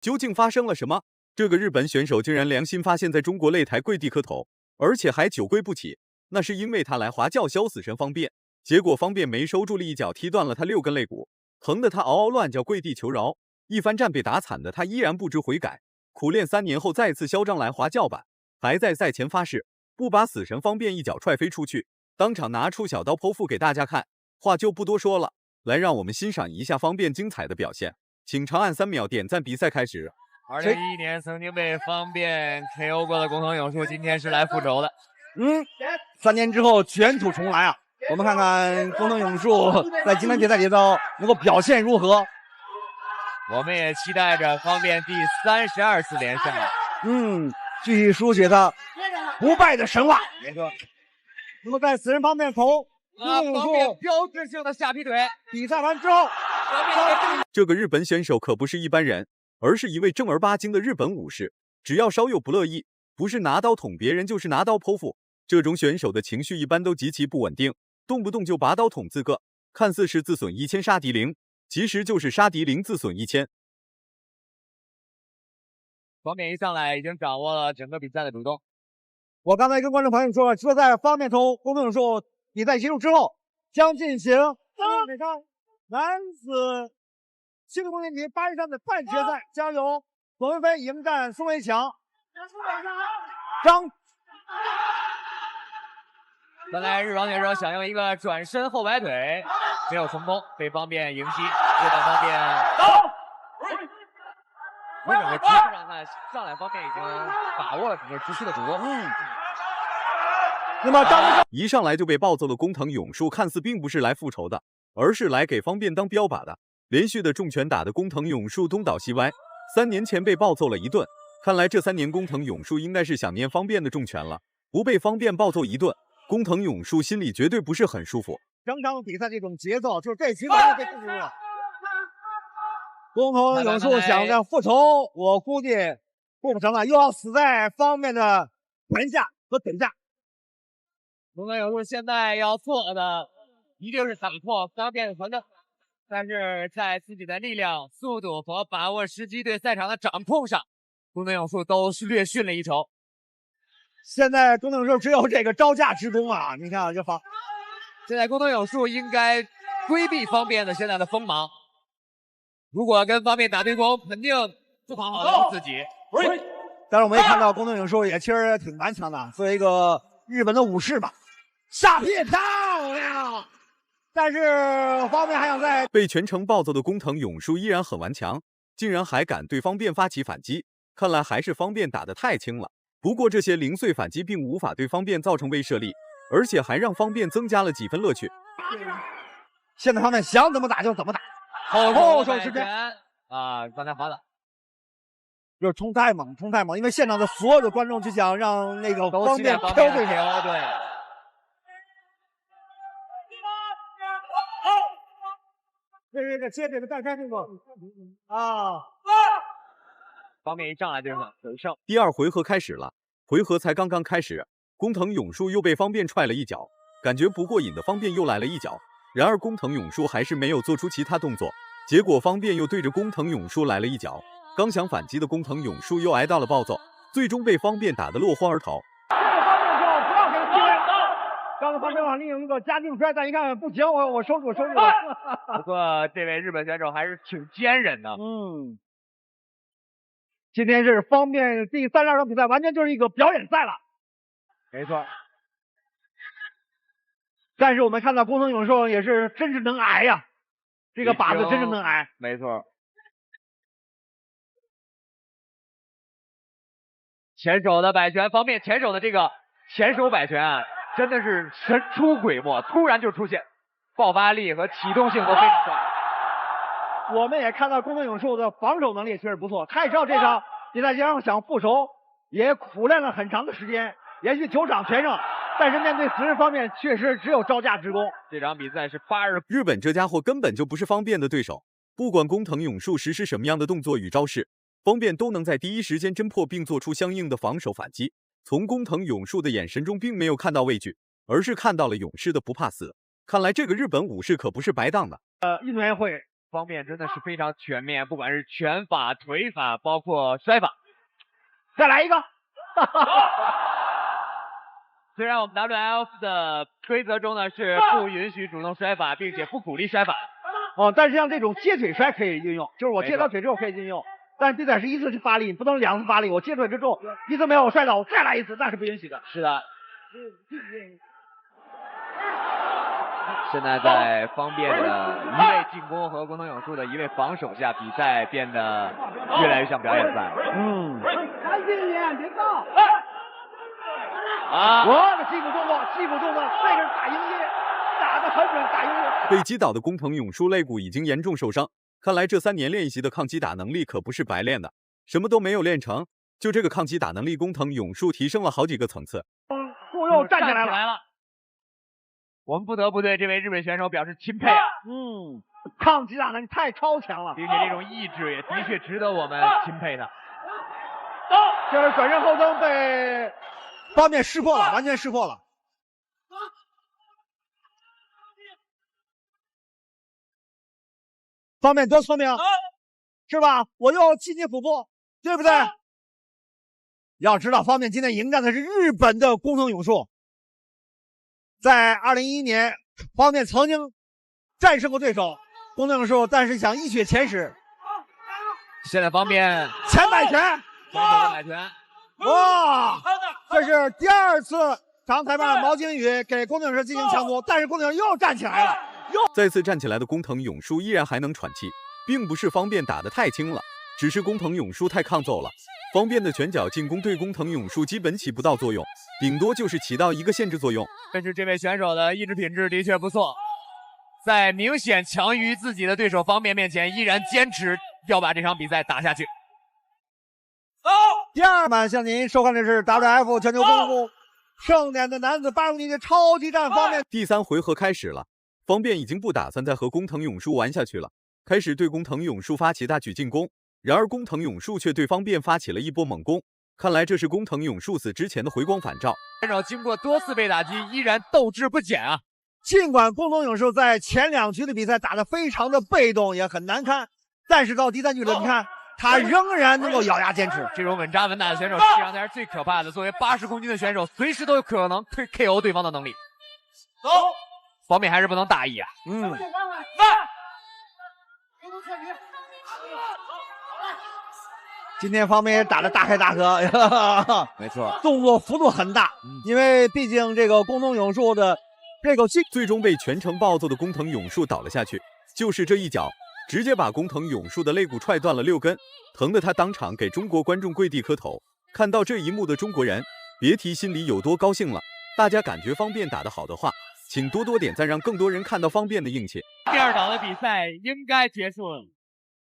究竟发生了什么？这个日本选手竟然良心发现在中国擂台跪地磕头，而且还久跪不起。那是因为他来华叫嚣死神方便，结果方便没收住力，一脚踢断了他6根肋骨，疼得他嗷嗷乱叫，跪地求饶。一番战被打惨的他依然不知悔改，苦练3年后再次嚣张来华叫板，还在赛前发誓不把死神方便一脚踹飞出去，当场拿出小刀剖腹给大家看。话就不多说了，来让我们欣赏一下方便精彩的表现。请长按3秒点赞，比赛开始。2011年曾经被方便 KO 过的工藤勇树，今天是来复仇的。3年之后卷土重来啊！我们看看工藤勇树在今天比赛里头能够表现如何。我们也期待着方便第32次连胜。继续书写他不败的神话。没错。那么在死人方面口，方便标志性的下劈腿。比赛完之后，这个日本选手可不是一般人，而是一位正儿八经的日本武士。只要稍有不乐意，不是拿刀捅别人，就是拿刀剖腹。这种选手的情绪一般都极其不稳定，动不动就拔刀捅自个，看似是自损1000杀敌0，其实就是杀敌0自损1000。方便一上来已经掌握了整个比赛的主动。我刚才跟观众朋友说了，说在方便同工藤勇树比赛结束之后，将进行美商男子轻重量级83的半决赛，将由左文飞迎战宋伟强。本来日王选手想用一个转身后摆腿，没有成功，被方便迎击。日本方便从整个姿势上看，上来方面已经把握了整个姿势的主动。那么一上来就被暴揍的工藤勇树，看似并不是来复仇的，而是来给方便当标靶的。连续的重拳打得工藤勇树东倒西歪。3年前被暴揍了一顿，看来这3年工藤勇树应该是想念方便的重拳了。不被方便暴揍一顿，工藤勇树心里绝对不是很舒服。整场比赛这种节奏，就是这情况被控制住了。工藤勇树想着复仇，我估计不成了，又要死在方便的盘下和腿下。工藤勇树现在要做的一定是打破方便的团队，但是在自己的力量、速度和把握时机对赛场的掌控上，工藤勇树都是略逊了一筹。现在工藤勇树只有这个招架之功啊！你看这方，现在工藤勇树应该规避方便的现在的锋芒。如果跟方便打对攻，肯定不讨好自己。但是我们也看到工藤勇树也其实挺顽强的，作为一个日本的武士吧，下劈漂亮。但是方便还想在被全程暴揍的工藤勇树依然很顽强，竟然还敢对方便发起反击，看来还是方便打得太轻了。不过这些零碎反击并无法对方便造成威慑力，而且还让方便增加了几分乐趣。现在方便想怎么打就怎么打。后手时间啊，刚才滑了，就是冲太猛，因为现场的所有的观众就想让那个方便飘对手。对。这接这个带开这个啊，方便一上来就是有胜。第2回合开始了，回合才刚刚开始，工藤勇树又被方便踹了一脚，感觉不过瘾的方便又来了一脚。然而工藤勇树还是没有做出其他动作，结果方便又对着工藤勇树来了一脚，刚想反击的工藤勇树又挨到了暴揍，最终被方便打得落荒而逃。刚才方便往另一个加定摔，但一看不行，我收住。不过这位日本选手还是挺坚韧的。今天是方便第32场比赛，完全就是一个表演赛了。没错。但是我们看到工藤勇树也是真是能挨呀，这个靶子真是能挨。没错。前手的摆拳，方便前手的这个前手摆拳啊，真的是神出鬼没，突然就出现，爆发力和启动性都非常高。我们也看到工藤勇树的防守能力确实不错，他也知道这场比赛将想复仇，也苦练了很长的时间，连续9场全胜。但是面对死人方面，确实只有招架之功。这场比赛是80。日本这家伙根本就不是方便的对手，不管工藤勇树实施什么样的动作与招式，方便都能在第一时间侦破并做出相应的防守反击。从工藤勇树的眼神中并没有看到畏惧，而是看到了勇士的不怕死。看来这个日本武士可不是白当的。运动员会方面真的是非常全面，不管是拳法、腿法，包括摔法。再来一个。虽然我们 WLF 的规则中呢是不允许主动摔法，并且不鼓励摔法。哦，但是像这种接腿摔可以运用，就是我接到腿之后可以运用，但必须得是一次发力，不能2次发力。我接腿之后一次没有摔倒，我再来一次，那是不允许的。是的。现在在方便的一位进攻和工藤勇树的一位防守下，比赛变得越来越像表演赛。看近一点，别动。啊！我的击鼓动作，这个是打英音，打得很准，打英音。被击倒的工藤勇树肋骨已经严重受伤，看来这3年练习的抗击打能力可不是白练的，什么都没有练成，就这个抗击打能力，工藤勇树提升了好几个层次。又站起来了。我们不得不对这位日本选手表示钦佩啊！抗击打能力太超强了，并且这种意志也的确值得我们钦佩的。这是转身后蹬被方面识破了，完全识破了。方面得聪明，是吧？我又进击腹部，对不对？要知道，方面今天迎战的是日本的工藤勇树。在2011年，方面曾经战胜过对手工藤勇树，但是想一雪前耻。现在方面前摆拳，摆拳，哇！这是第2次长裁判毛景宇给工藤勇树进行强夺，但是工藤勇树又站起来了。再次站起来的工藤勇树依然还能喘气，并不是方便打得太轻了，只是工藤勇树太抗揍了。方便的拳脚进攻对工藤勇树基本起不到作用，顶多就是起到一个限制作用。但是这位选手的意志品质的确不错，在明显强于自己的对手方面面前，依然坚持要把这场比赛打下去。第2版向您收看的是 WF 全球功夫盛典的男子8公斤级超级战方面。第3回合开始了，方便已经不打算再和工藤勇树玩下去了，开始对工藤勇树发起大举进攻。然而工藤勇树却对方便发起了一波猛攻，看来这是工藤勇树死之前的回光返照。选手经过多次被打击，依然斗志不减啊！尽管工藤勇树在前2局的比赛打得非常的被动，也很难堪，但是到第3局了，你看他仍然能够咬牙坚持。这种稳扎稳打的选手，实际上才是最可怕的。作为80公斤的选手，随时都有可能KO 对方的能力。走，方面还是不能大意啊。今天方面也打得大开大合，没错，动作幅度很大，因为毕竟这个工藤勇树的这个最终被全程暴揍的工藤勇树倒了下去，就是这一脚，直接把工藤勇树的肋骨踹断了6根，疼得他当场给中国观众跪地磕头。看到这一幕的中国人，别提心里有多高兴了。大家感觉方便打得好的话，请多多点赞，让更多人看到方便的硬气。第2场的比赛应该结束了。